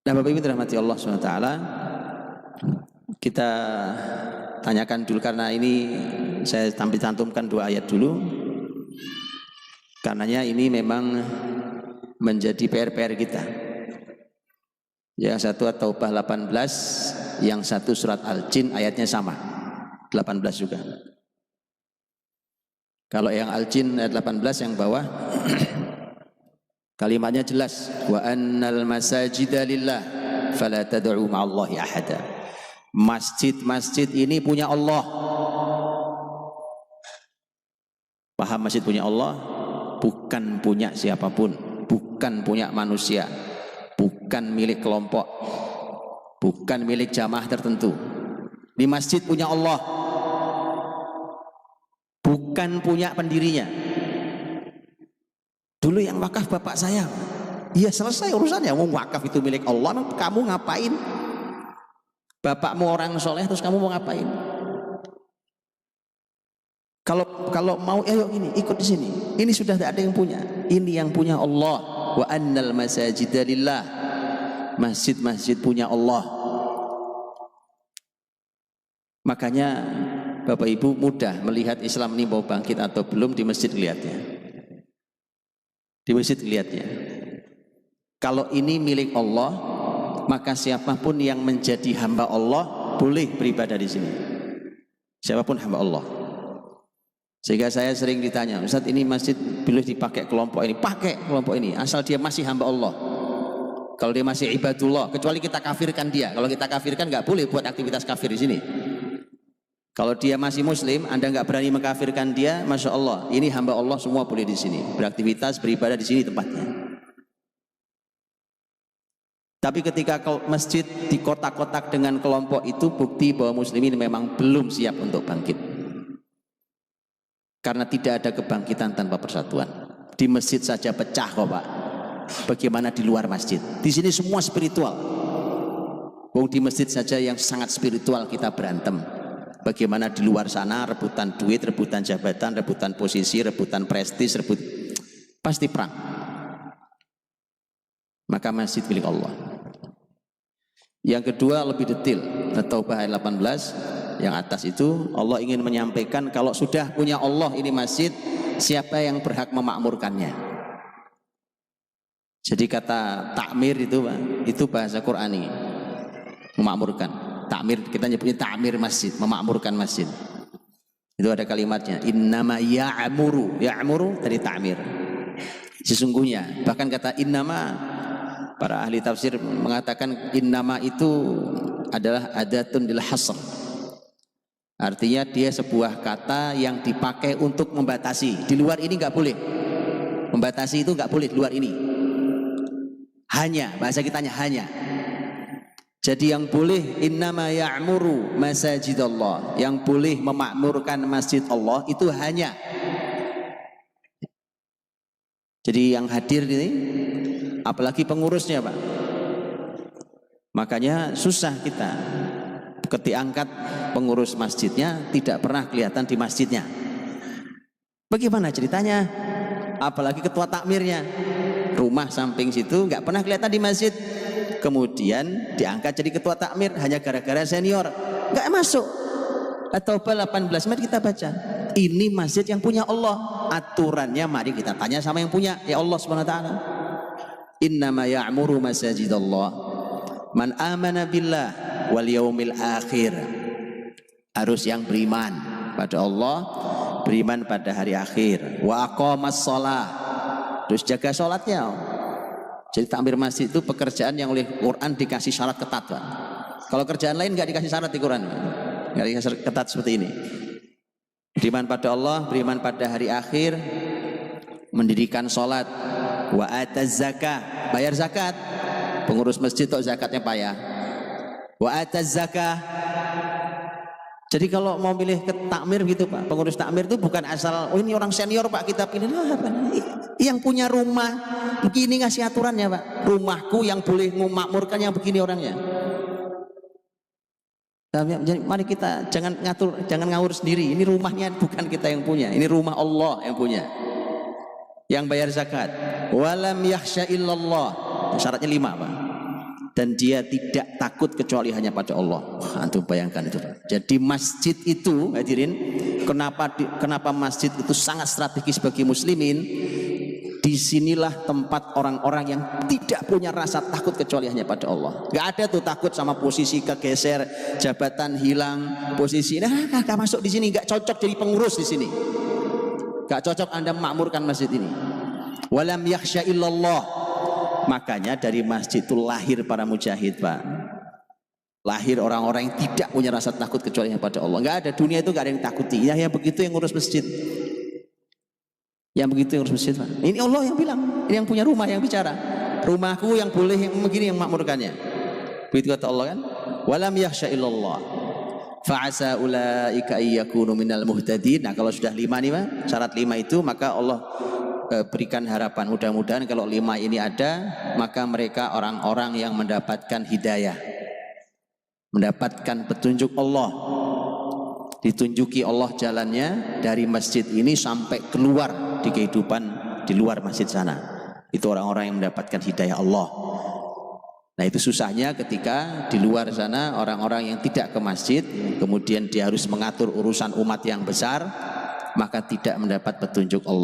Nah, Bapak Ibu dirahmati Allah SWT, kita tanyakan dulu, karena ini saya cantumkan 2 ayat dulu, karenanya ini memang menjadi PR kita. Yang satu At-Taubah 18, yang satu surat Al-Jin ayatnya sama, 18 juga. Kalau yang Al-Jin ayat 18 yang bawah kalimatnya jelas, wa annal masajida lillah fala tad'u ma'allahi ahada. Masjid-masjid ini punya Allah. Paham, masjid punya Allah, bukan punya siapapun, bukan punya manusia, bukan milik kelompok, bukan milik jamaah tertentu. Di masjid punya Allah, bukan punya pendirinya. Dulu yang wakaf bapak saya, ya selesai urusannya. Mau wakaf itu milik Allah, kamu ngapain? Bapakmu orang soleh, terus kamu mau ngapain? Kalau mau, ayo ini ikut di sini. Ini sudah tidak ada yang punya. Ini yang punya Allah. Wa annal masajida lillah. Masjid-masjid punya Allah. Makanya Bapak Ibu mudah melihat Islam ini mau bangkit atau belum di masjid lihatnya. Di masjid lihatnya. Kalau ini milik Allah, maka siapapun yang menjadi hamba Allah boleh beribadah di sini. Siapapun hamba Allah. Sehingga saya sering ditanya, Ustaz, ini masjid boleh dipakai kelompok ini? Pakai kelompok ini, asal dia masih hamba Allah. Kalau dia masih ibadullah, kecuali kita kafirkan dia. Kalau kita kafirkan nggak boleh buat aktivitas kafir di sini. Kalau dia masih muslim, Anda nggak berani mengkafirkan dia, masya Allah, ini hamba Allah, semua boleh di sini beraktivitas, beribadah di sini tempatnya. Tapi ketika masjid di kotak-kotak dengan kelompok itu, bukti bahwa muslimin memang belum siap untuk bangkit. Karena tidak ada kebangkitan tanpa persatuan. Di masjid saja pecah kok Pak. Bagaimana di luar masjid? Di sini semua spiritual. Di masjid saja yang sangat spiritual kita berantem. Bagaimana di luar sana rebutan duit, rebutan jabatan, rebutan posisi, rebutan prestis, pasti perang. Maka masjid milik Allah. Yang kedua lebih detail, At-Taubah ayat 18. Yang atas itu Allah ingin menyampaikan kalau sudah punya Allah ini masjid, siapa yang berhak memakmurkannya. Jadi kata takmir itu bahasa Qur'ani, memakmurkan. Takmir kita nyebutnya takmir masjid, memakmurkan masjid. Itu ada kalimatnya, innama ya'muru, ya'muru dari takmir. Sesungguhnya, bahkan kata innama, para ahli tafsir mengatakan innama itu adalah adatun lil hasr. Artinya dia sebuah kata yang dipakai untuk membatasi. Di luar ini nggak boleh. Membatasi itu nggak boleh di luar ini. Hanya, bahasa kitanya hanya. Jadi yang boleh innama ya'muru masajidallah, yang boleh memakmurkan masjid Allah itu hanya. Jadi yang hadir ini, apalagi pengurusnya Pak. Makanya susah kita. Ketika angkat pengurus masjidnya tidak pernah kelihatan di masjidnya. Bagaimana ceritanya? Apalagi ketua takmirnya, rumah samping situ nggak pernah kelihatan di masjid. Kemudian diangkat jadi ketua takmir hanya gara-gara senior, nggak masuk. At-Taubah 18, mari kita baca. Ini masjid yang punya Allah. Aturannya mari kita tanya sama yang punya, ya Allah Subhanahu wa taala. Innama ya'muru masajidallah man amana billah wal yaumil akhir. Harus yang beriman pada Allah, beriman pada hari akhir. Wa aqamas shalah, terus jaga sholatnya. Jadi takmir masjid itu pekerjaan yang oleh Quran dikasih syarat ketat Pak. Kalau kerjaan lain nggak dikasih syarat di Quran, nggak dikasih ketat seperti ini. Beriman pada Allah, beriman pada hari akhir, mendirikan sholat, wa ataz zakah, bayar zakat. Pengurus masjid kok zakatnya payah. Wa ataz zakah. Jadi kalau mau milih ke takmir gitu Pak, pengurus takmir itu bukan asal, oh ini orang senior Pak kita pilih. Yang punya rumah begini ngasih aturannya Pak. Rumahku yang boleh memakmurkan yang begini orangnya. Jadi mari kita jangan ngatur, jangan ngawur sendiri. Ini rumahnya bukan kita yang punya, ini rumah Allah yang punya. Yang bayar zakat. Walam yakhsha illallah. Syaratnya 5 Pak. dan dia tidak takut kecuali hanya pada Allah. Antum bayangkan itu. Jadi masjid itu, hadirin, kenapa masjid itu sangat strategis bagi muslimin? Disinilah tempat orang-orang yang tidak punya rasa takut kecuali hanya pada Allah. Gak ada tuh takut sama posisi kegeser, jabatan hilang, posisi gak masuk di sini, gak cocok jadi pengurus di sini, gak cocok Anda memakmurkan masjid ini. Walam yakhsha illallah. Makanya dari masjid itu lahir para mujahid, Pak. Lahir orang-orang yang tidak punya rasa takut kecuali hanya pada Allah. Gak ada, dunia itu gak ada yang takuti. Ya begitu yang ngurus masjid. Yang begitu yang harus masjid, Pak. Ini Allah yang bilang, ini yang punya rumah yang bicara. Rumahku yang boleh yang begini yang makmurkannya. Begitu kata Allah kan? Walam yakhsha illallah. Fa'asa ulaika ayyakunu minal muhtadin. Nah, kalau sudah 5 nih, Pak, syarat 5 itu, maka Allah berikan harapan. Mudah-mudahan kalau 5 ini ada, maka mereka orang-orang yang mendapatkan hidayah, mendapatkan petunjuk Allah. Ditunjuki Allah jalannya dari masjid ini sampai keluar di kehidupan di luar masjid sana. Itu orang-orang yang mendapatkan hidayah Allah. Nah, itu susahnya ketika di luar sana orang-orang yang tidak ke masjid, kemudian dia harus mengatur urusan umat yang besar, maka tidak mendapat petunjuk Allah.